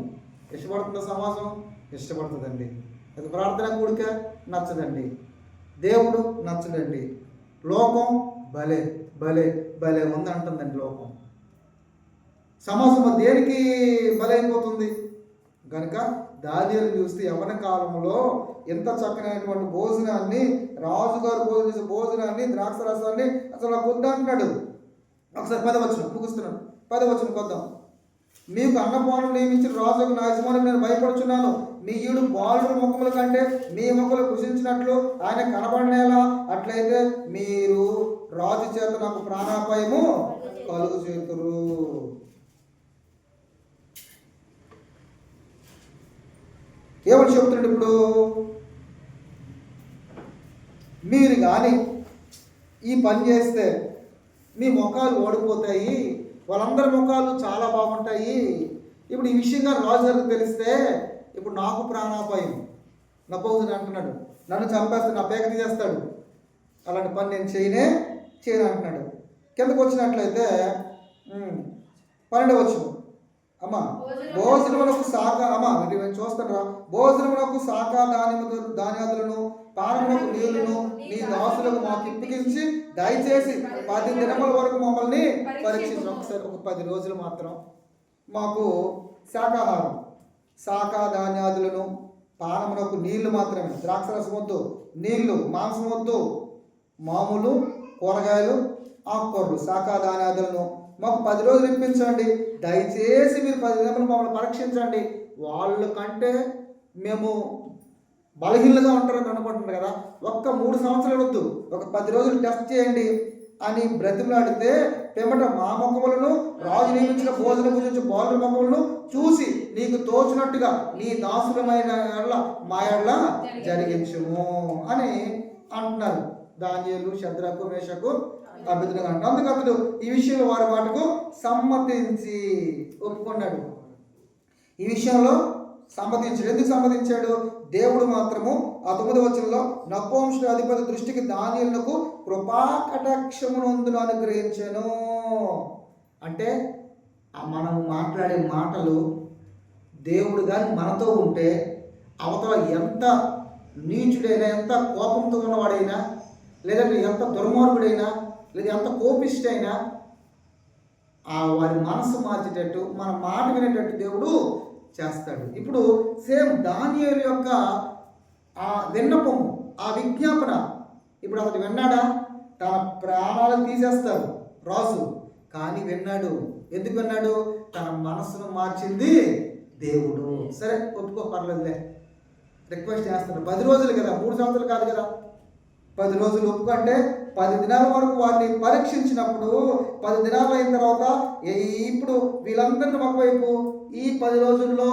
ఇష్టపడుతున్న సమాజం ఇష్టపడుతుందండి. అది ప్రార్థన కూడిక నచ్చదండి. దేవుడు నచ్చదండి. లోకం భలే భలే భలే ఉంది అంటుందండి. లోకం సమాజం దేనికి బలైపోతుంది కనుక దానియేలు చూస్తే యవ్వన కాలంలో ఎంత చక్కనైనటువంటి భోజనాన్ని, రాజుగారు భోజనం చేసే భోజనాన్ని, ద్రాక్ష రసాన్ని అసలు కొద్దా అంటున్నాడు. ఒకసారి 10వ వచనం ముగిస్తున్నాను. 10వ వచనం కొద్దాం. మీకు అన్నపానం నియమించిన రాజుకు నా యజమానికి నేను భయపడుచున్నాను. మీ ఈడు బాలుడు ముఖముల కంటే మీ ముఖములు కృషించినట్లు ఆయన కనబడనేలా. అట్లయితే మీరు రాజు చేత నాకు ప్రాణాపాయము కలుగు చేతురు. ఏమని చెప్తున్నాడు ఇప్పుడు? మీరు కానీ ఈ పని చేస్తే మీ ముఖాలు ఓడిపోతాయి, వాళ్ళందరి ముఖాలు చాలా బాగుంటాయి. ఇప్పుడు ఈ విషయంగా రాజు గారికి తెలిస్తే ఇప్పుడు నాకు ప్రాణాపాయం, నపోజుని అంటున్నాడు, నన్ను చంపేస్తే నా పేక తీసేస్తాడు, అలాంటి పని నేను చేయను అంటున్నాడు. కిందకు వచ్చినట్లయితే 12వ వచనం. అమ్మ భోజనమునకు శాఖ, అమ్మ చూస్తాను రా, భోజనమునకు శాఖ ధాన్యాదులను పానమునకు నీళ్లను నీ దాసులకు మాకు ఇప్పించి దయచేసి 10 దినముల వరకు మమ్మల్ని పరీక్షించు. ఒకసారి ఒక 10 రోజులు మాత్రం మాకు శాకాహారం, శాఖ ధాన్యాదులను, పానమునకు నీళ్లు మాత్రమే, ద్రాక్షరసం వద్దు, నీళ్లు, మాంసం వద్దు, మామూలు కూరగాయలు, ఆకుకూరలు, శాఖ ధాన్యాదులను మాకు 10 రోజులు ఇప్పించండి. దయచేసి మీరు 10 దినములు మమ్మల్ని పరీక్షించండి. వాళ్ళకంటే మేము బలహీనగా ఉంటారని అనుకుంటున్నారు కదా, ఒక్క 3 సంవత్సరాలు వద్దు, ఒక 10 రోజులు టెస్ట్ చేయండి అని బ్రతిమలాడితే పిమ్మట మా ముఖములను రాజు నియమించిన భోజనం గురించి బాలుల ముఖములను చూసి నీకు తోచినట్టుగా నీ దాసులమైన మా ఎడల జరిగించుము అని అంటున్నారు. దానియేలు, షద్రకు, మేషకు, అబేద్నెగో అంటారు. అందుకు అతడు ఈ విషయంలో వారి మాటకు సమ్మతించి ఒప్పుకున్నాడు. ఈ విషయంలో సమ్మతించాడు. ఎందుకు సమ్మతించాడు? దేవుడు మాత్రము ఆ 9వ వచనంలో నపుంసకుల అధిపతి దృష్టికి దానియేలునకు కృపాకటాక్షమునందును అనుగ్రహించెను. అంటే మనం మాట్లాడే మాటలు దేవుడు కానీ మనతో ఉంటే అవతల ఎంత నీచుడైనా, ఎంత కోపంతో ఉన్నవాడైనా, లేదంటే ఎంత దుర్మార్గుడైనా, లేదా ఎంత కోపిష్టైనా వారి మనసు మార్చేటట్టు, మన మాట వినేటట్టు దేవుడు చేస్తాడు. ఇప్పుడు సేమ్ దానియేలు యొక్క ఆ విన్నపము, ఆ విజ్ఞాపన ఇప్పుడు అతడు విన్నాడా? తన ప్రాణాలను తీసేస్తాడు రాజు, కానీ విన్నాడు. ఎందుకు విన్నాడు? తన మనసును మార్చింది దేవుడు. సరే ఒప్పుకో, పర్లేదులే, రిక్వెస్ట్ చేస్తాడు. 10 రోజులు కదా, 3 సంవత్సరాలు కాదు కదా, 10 రోజులు ఒప్పుకంటే 10 దినాల వరకు వారిని పరీక్షించినప్పుడు 10 దినాలు అయిన తర్వాత ఇప్పుడు వీళ్ళందరినీ ఒకవైపు ఈ 10 రోజుల్లో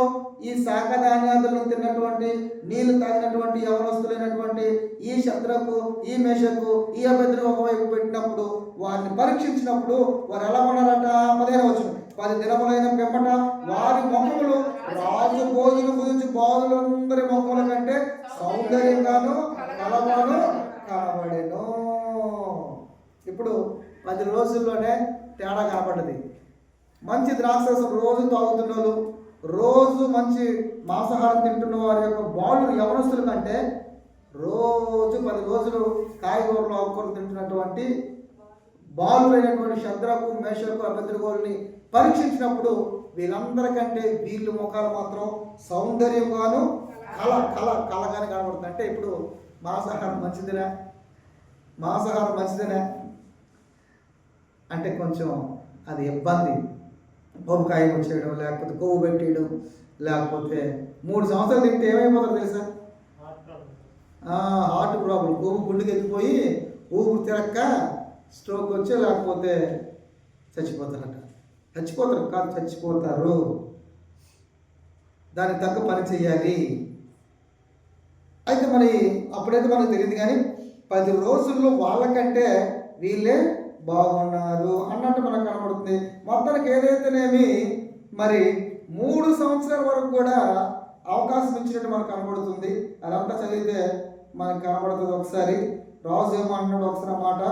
ఈ శాఖ ధాన్యాదులను తిన్నటువంటి, నీళ్లు తాగినటువంటి యవనస్తులైనటువంటి ఈ శద్రకు, ఈ మేషకు, ఈ అబేద్నెగో ఒకవైపు పెట్టినప్పుడు వారిని పరీక్షించినప్పుడు వారు ఎలా ఉన్నారట? 15వ వచనం. 10 దినములైన పిమ్మట వారి ముఖములు రాజు భోజనం గురించి బాధలందరి ముఖముల కంటే సౌందర్యంగాను కలవాను కనబడెను. ఇప్పుడు 10 రోజుల్లోనే తేడా కనబడ్డది. మంచి ద్రాక్షరసం రోజు తాగుతున్న వాళ్ళు, రోజు మంచి మాంసాహారం తింటున్న వారి యొక్క బాలురు యవనస్తుల కంటే రోజు 10 రోజులు కాయగూరలు, ఆకుకూరలు తింటున్నటువంటి బాలురైనటువంటి శద్రకు, మేషకు, అబేద్నెగోని పరీక్షించినప్పుడు వీళ్ళందరికంటే వీళ్ళు ముఖాలు మాత్రం సౌందర్యంగాను కళగానే కనబడుతుంది. అంటే ఇప్పుడు మాంసాహారం మంచిదేనా అంటే కొంచెం అది ఇబ్బంది. బొమ్మకాయ వచ్చేయడం, లేకపోతే కొవ్వు పెట్టేయడం, లేకపోతే 3 సంవత్సరాలు తింటే ఏమైపోతుందో తెలుసా? హార్ట్ ప్రాబ్లం, కొవ్వు గుండెకి ఎక్కిపోయి ఊపిరి తిరక్క స్ట్రోక్ వచ్చి, లేకపోతే చచ్చిపోతారు. దానికి తగ్గ పని చేయాలి. అయితే మరి అప్పుడైతే మనకు తెలియదు, కానీ 10 రోజుల్లో వాళ్ళకంటే వీళ్ళే బాగున్నారు అన్నట్టు మనకు కనబడుతుంది. మొత్తానికి ఏదైతేనేమి మరి 3 సంవత్సరాల వరకు కూడా అవకాశం ఇచ్చినట్టు మనకు కనబడుతుంది. అదంతా చదివితే మనకు కనబడుతుంది. ఒకసారి రాజు ఏమంటున్నాడు ఒకసారి మాట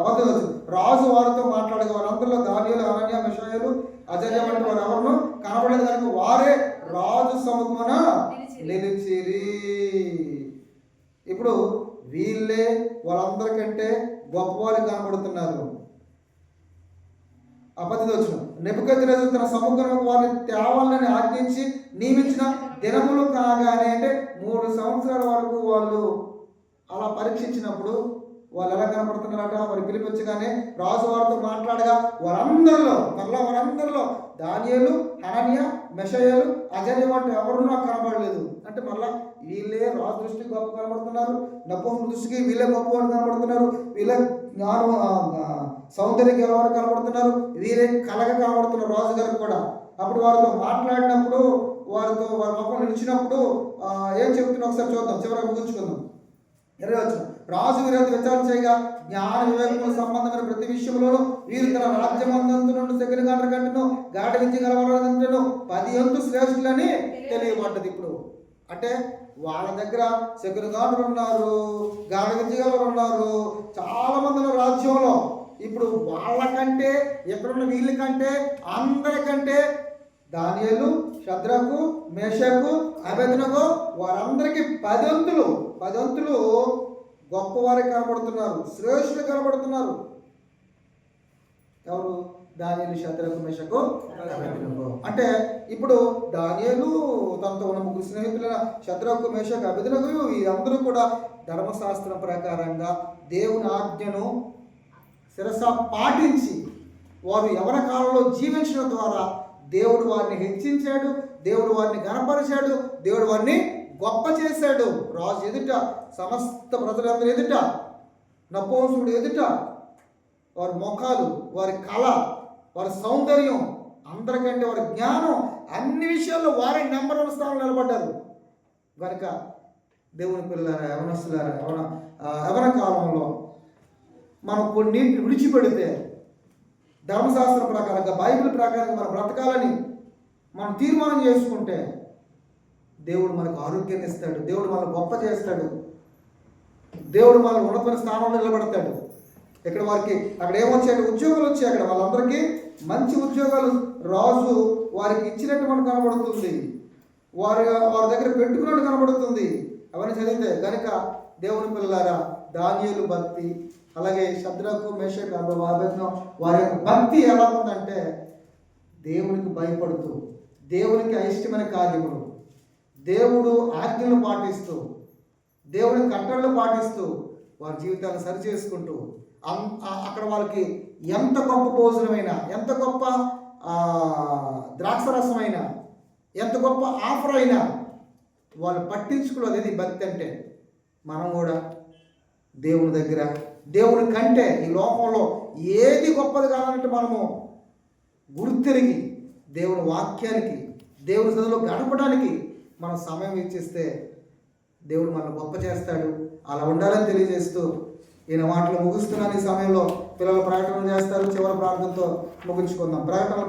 వదలదు. రాజు వారితో మాట్లాడే వారందరిలో దానియేలు, హనన్యా, మిషాయేలు, అజర్యా వంటి వారు ఎవరినూ కనబడలేదు కనుక వారే రాజు సముఖమున నిలిచిరి. ఇప్పుడు వీళ్ళే వాళ్ళందరికంటే గొప్పవాళ్ళు కనబడుతున్నారు. అబద్ధవచనం నెబుకద్నెజరు తన సముఖంలో వారిని తేవాలని ఆజ్ఞించి నియమించిన దినములు కాగానే, అంటే 3 సంవత్సరాల వరకు వాళ్ళు అలా పరీక్షించినప్పుడు వాళ్ళు ఎలా కనపడుతున్నారట? వారి పిలిపించగానే రాజు వారితో మాట్లాడగా వారందరిలో దానియేలు, హనన్యా, మిషాయేలు, అజర్య వంటి ఎవరు నాకు కనబడలేదు. అంటే మళ్ళా వీళ్ళే రాజు దృష్టికి గొప్ప కనబడుతున్నారు, నపుంసకుల దృష్టికి వీళ్ళే గొప్పవాడు కనబడుతున్నారు, వీళ్ళే జ్ఞానం సౌందర్యం గెలవారు కనబడుతున్నారు, వీరే కలగా కనబడుతున్నారు రాజు గారికి కూడా. అప్పుడు వారితో మాట్లాడినప్పుడు, వారి ముఖం నిలిచినప్పుడు ఏం చెప్తున్నా ఒకసారి చూద్దాం, చివరికి ముగించుకుందాం. 20 రాజు వీరితో విచారణ చేయగా జ్ఞాన వివేకముల సంబంధమైన ప్రతి విషయంలోనూ వీరు తన రాజ్యమందంతు నుండి సెకండ్ గాండ్ర కంటను గాడిగించగలవారంటను 10 వంతు శ్రేష్ఠులని తెలియబడ్డది. ఇప్పుడు అంటే వాళ్ళ దగ్గర సెకండ్ గాండ్రు ఉన్నారు, గాడిగించగలవారు ఉన్నారు, చాలా మంది ఉన్నారు రాజ్యంలో. ఇప్పుడు వాళ్ళకంటే ఎక్కడున్న వీళ్ళకంటే అందరికంటే దానియేలు, షద్రకు, మేషకు, అబేద్నెగో వారందరికీ 10 వంతులు గొప్పవారే కనబడుతున్నారు, శ్రేష్ఠులు కనబడుతున్నారు. ఎవరు? దానియేలు, షద్రకు, మేషకు, అబేద్నెగో. అంటే ఇప్పుడు దానియేలు తనతో ఉన్న 3 స్నేహితులైన షద్రకు, మేషకు, అబేద్నెగో వీరందరూ కూడా ధర్మశాస్త్రం ప్రకారంగా దేవుని ఆజ్ఞను శిరస పాటించి వారు యవన కాలంలో జీవించడం ద్వారా దేవుడు వారిని హెచ్చించాడు, దేవుడు వారిని గణపరిచాడు, దేవుడు వారిని గొప్ప చేశాడు. రాజు ఎదుట, సమస్త ప్రజలందరూ ఎదుట, నపుంసకుడు ఎదుట వారి ముఖాలు, వారి కళ, వారి సౌందర్యం, అందరికంటే వారి జ్ఞానం, అన్ని విషయాల్లో వారి నెంబర్ 1 స్థానంలో నిలబడ్డారు. కనుక దేవుని పిల్లలారా, యవనస్తులారా, యవన కాలంలో మనం కొన్నింటిని విడిచిపెడితే ధర్మశాస్త్రం ప్రకారంగా, బైబిల్ ప్రకారంగా మనం బ్రతకాలని మనం తీర్మానం చేసుకుంటే దేవుడు మనకు ఆరోగ్యాన్ని ఇస్తాడు, దేవుడు మనల్ని గొప్ప చేస్తాడు, దేవుడు మనల్ని ఉన్నతమైన స్థానంలో నిలబడతాడు. ఇక్కడ వారికి అక్కడ ఏమొచ్చాయి? ఉద్యోగాలు వచ్చాయి. అక్కడ వాళ్ళందరికీ మంచి ఉద్యోగాలు రాజు వారికి ఇచ్చినట్టు మనకు కనబడుతుంది, వారి దగ్గర పెట్టుకున్నట్టు కనబడుతుంది అవన్నీ చదివితే. కనుక దేవుని పిల్లలారా, దానియేలు భక్తి, అలాగే షద్రకు, మేషకు, అబేద్నెగో వారి యొక్క భక్తి ఎలా ఉందంటే దేవునికి భయపడుతూ, దేవునికి అయిష్టమైన కార్యములు, దేవుడు ఆజ్ఞలు పాటిస్తూ, దేవుని కట్టడలు పాటిస్తూ వారి జీవితాలను సరిచేసుకుంటూ, అక్కడ వాళ్ళకి ఎంత గొప్ప భోజనమైనా, ఎంత గొప్ప ద్రాక్షరసమైనా, ఎంత గొప్ప ఆఫర్ అయినా వాళ్ళు పట్టించుకోలేదు. అది భక్తి అంటే. మనం కూడా దేవుని దగ్గర, దేవుని కంటే ఈ లోకంలో ఏది గొప్పది కావాలంటే మనము గుర్తిరిగి దేవుని వాక్యానికి, దేవుని సన్నిధిలో గడపడానికి మనం సమయం ఇచ్చిస్తే దేవుడు మనల్ని గొప్ప చేస్తాడు. అలా ఉండాలని తెలియజేస్తూ ఈయన మాటలు ముగిస్తున్నాను. ఈ సమయంలో పిల్లలు ప్రకటన చేస్తారు. చివరి ప్రార్థనతో ముగించుకుందాం. ప్రకటన